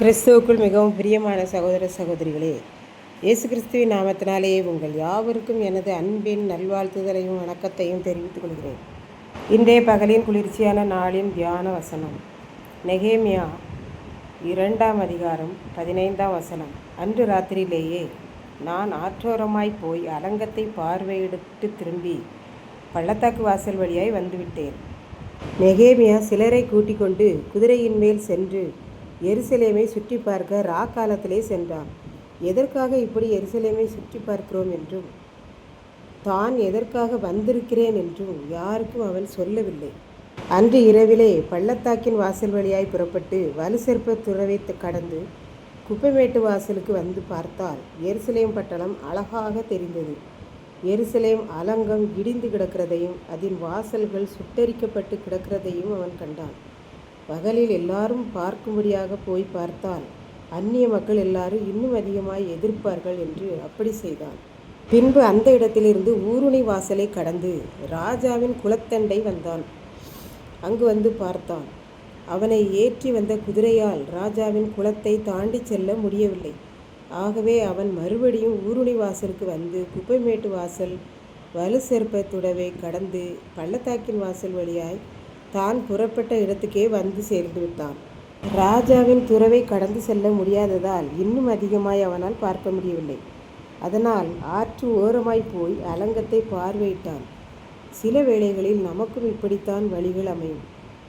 கிறிஸ்துவுக்குள் மிகவும் பிரியமான சகோதர சகோதரிகளே, இயேசு கிறிஸ்துவின் நாமத்தினாலே உங்கள் யாவருக்கும் எனது அன்பின் நல்வாழ்த்துதலையும் வணக்கத்தையும் தெரிவித்துக் கொள்கிறேன். இன்றைய பகலின் குளிர்ச்சியான நாளின் தியான வசனம் நெகேமியா 2ஆம் அதிகாரம் 15ஆம் வசனம். அன்று ராத்திரியிலேயே நான் ஆற்றோரமாய் போய் அலங்கத்தை பார்வையிட்டு திரும்பி பள்ளத்தாக்கு வாசல் வழியாய் வந்துவிட்டேன். நெகேமியா சிலரை கூட்டிக் கொண்டு குதிரையின் மேல் சென்று எருசலேமை சுற்றி பார்க்க ராக்காலத்திலே சென்றான். எதற்காக இப்படி எருசலேமை சுற்றி பார்க்கிறோம் என்றும் தான் எதற்காக வந்திருக்கிறேன் என்றும் யாருக்கும் அவன் சொல்லவில்லை. அன்று இரவிலே பள்ளத்தாக்கின் வாசல் வழியாய் புறப்பட்டு வலுசெற்ப துறவை கடந்து குப்பைமேட்டு வாசலுக்கு வந்து பார்த்தால் எருசலேம் பட்டணம் அழகாக தெரிந்தது. எருசலேம் அலங்கம் இடிந்து கிடக்கிறதையும் அதன் வாசல்கள் சுட்டரிக்கப்பட்டு கிடக்கிறதையும் அவன் கண்டான். பகலில் எல்லாரும் பார்க்கும்படியாக போய் பார்த்தால் அந்நிய மக்கள் எல்லாரும் இன்னும் அதிகமாய் எதிர்ப்பார்கள் என்று அப்படி செய்தான். பின்பு அந்த இடத்திலிருந்து ஊருணி வாசலை கடந்து ராஜாவின் குலத்தண்டை வந்தான். அங்கு வந்து பார்த்தான். அவனை ஏற்றி வந்த குதிரையால் ராஜாவின் குலத்தை தாண்டி செல்ல முடியவில்லை. ஆகவே அவன் மறுபடியும் ஊருணி வாசலுக்கு வந்து குப்பைமேட்டு வாசல் வலுசெற்ப துடவை கடந்து பள்ளத்தாக்கின் வாசல் வழியாய் தான் புறப்பட்ட இடத்துக்கே வந்து சேர்ந்து விட்டான். ராஜாவின் துறவை கடந்து செல்ல முடியாததால் இன்னும் அதிகமாய் அவனால் பார்க்க முடியவில்லை. அதனால் ஆற்று ஓரமாய் போய் அலங்கத்தை பார்வையிட்டான். சில வேளைகளில் நமக்கும் இப்படித்தான் வழிகள் அமையும்.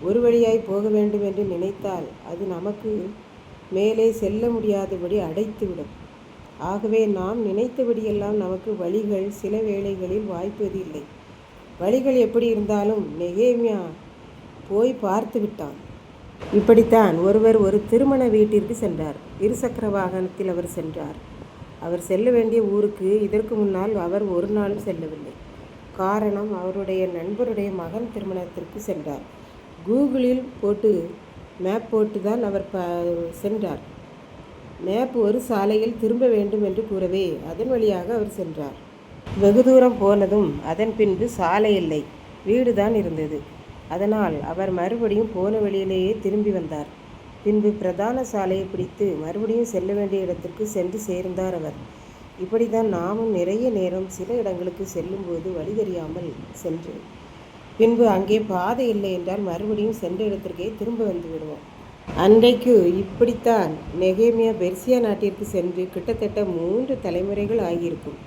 ஒரு வழியாய் போக வேண்டும் என்று நினைத்தால் அது நமக்கு மேலே செல்ல முடியாதபடி அடைத்துவிடும். ஆகவே நாம் நினைத்தபடியெல்லாம் நமக்கு வழிகள் சில வேளைகளில் வாய்ப்பது இல்லை. வழிகள் எப்படி இருந்தாலும் நெகேமியா போய் பார்த்து விட்டான். இப்படித்தான் ஒருவர் ஒரு திருமண வீட்டிற்கு சென்றார். இருசக்கர வாகனத்தில் அவர் சென்றார். அவர் செல்ல வேண்டிய ஊருக்கு இதற்கு முன்னால் அவர் ஒரு நாளும் செல்லவில்லை. காரணம், அவருடைய நண்பருடைய மகன் திருமணத்திற்கு சென்றார். கூகுளில் மேப் போட்டு தான் அவர் சென்றார். மேப் ஒரு சாலையில் திரும்ப வேண்டும் என்று கூறவே அதன் வழியாக அவர் சென்றார். வெகு தூரம் போனதும் அதன் பின்பு சாலை இல்லை, வீடுதான் இருந்தது. அதனால் அவர் மறுபடியும் போன வழியிலேயே திரும்பி வந்தார். பின்பு பிரதான சாலையை பிடித்து மறுபடியும் செல்ல வேண்டிய இடத்திற்கு சென்று சேர்ந்தார் அவர். இப்படித்தான் நாமும் நிறைய நேரம் சில இடங்களுக்கு செல்லும்போது வழி தெரியாமல் சென்று பின்பு அங்கே பாதை இல்லை என்றால் மறுபடியும் சென்ற இடத்திற்கே திரும்ப வந்து விடுவோம். அன்றைக்கு இப்படித்தான் நெகேமியா பெர்சியா நாட்டிற்கு சென்று கிட்டத்தட்ட 3 தலைமுறைகள் ஆகியிருக்கும்.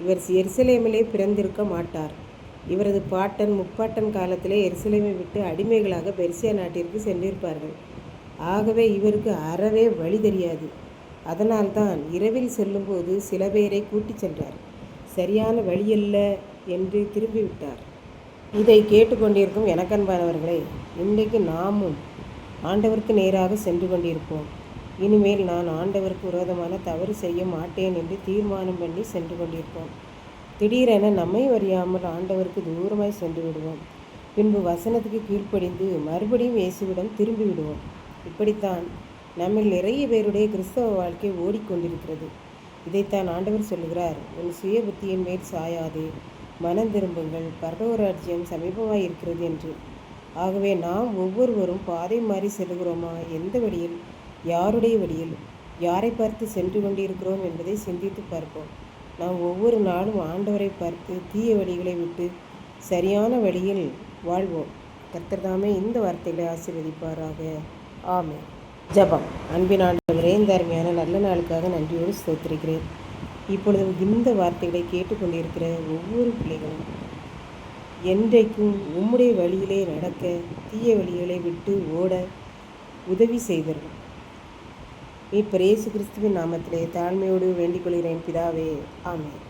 இவர் எருசலேமிலே பிறந்திருக்க மாட்டார். இவரது பாட்டன் முப்பாட்டன் காலத்திலே எருசலேமை விட்டு அடிமைகளாக பெர்சியா நாட்டிற்கு சென்றிருப்பார்கள். ஆகவே இவருக்கு அறவே வழி தெரியாது. அதனால்தான் இரவில் செல்லும்போது சில பேரை கூட்டிச் சென்றார். சரியான வழியல்ல என்று திரும்பிவிட்டார். இதை கேட்டுக்கொண்டிருக்கும் எனக்கன்பானவர்களே, இன்றைக்கு நாமும் ஆண்டவருக்கு நேராக சென்று கொண்டிருப்போம். இனிமேல் நான் ஆண்டவருக்கு விரோதமான தவறு செய்ய மாட்டேன் என்று தீர்மானம் பண்ணி சென்று கொண்டிருப்போம். திடீரென நம்மை அறியாமல் ஆண்டவருக்கு தூரமாய் சென்று விடுவோம். பின்பு வசனத்துக்கு கீழ்ப்படிந்து மறுபடியும் இயேசுவிடம் திரும்பி விடுவோம். இப்படித்தான் நம்மில் நிறைய பேருடைய கிறிஸ்தவ வாழ்க்கை ஓடிக்கொண்டிருக்கிறது. இதைத்தான் ஆண்டவர் சொல்லுகிறார், உன் சுய புத்தியின் மேல் சாயாதே, மனம் திரும்புங்கள், பரலோக ராஜ்யம் சமீபமாய் இருக்கிறது என்று. ஆகவே நாம் ஒவ்வொருவரும் பாதை மாறி செல்கிறோமா? எந்த வழியில், யாருடைய வழியில், யாரை பார்த்து சென்று கொண்டிருக்கிறோம் என்பதை சிந்தித்து பார்ப்போம். நாம் ஒவ்வொரு நாளும் ஆண்டவரை பார்த்து தீய வழிகளை விட்டு சரியான வழியில் வாழ்வோம். கர்த்தர் தாமே இந்த வார்த்தைகளை ஆசீர்வதிப்பாராக. ஆமென். ஜெபம். அன்பின் ஆண்டவரே, இந்த அருமையான நல்ல நாளுக்காக நன்றியோடு ஸ்தோத்திரிக்கிறேன். இப்பொழுது இந்த வார்த்தைகளை கேட்டுக்கொண்டிருக்கிற ஒவ்வொரு பிள்ளைகளும் என்றைக்கும் உம்முடைய வழியிலே நடக்க, தீய வழிகளை விட்டு ஓட உதவி செய்தர்கள். மீட்பர் இயேசு கிறிஸ்துவின் நாமத்திலே தாழ்மையோடு வேண்டிக் கொள்கிறேன் பிதாவே. ஆமென்.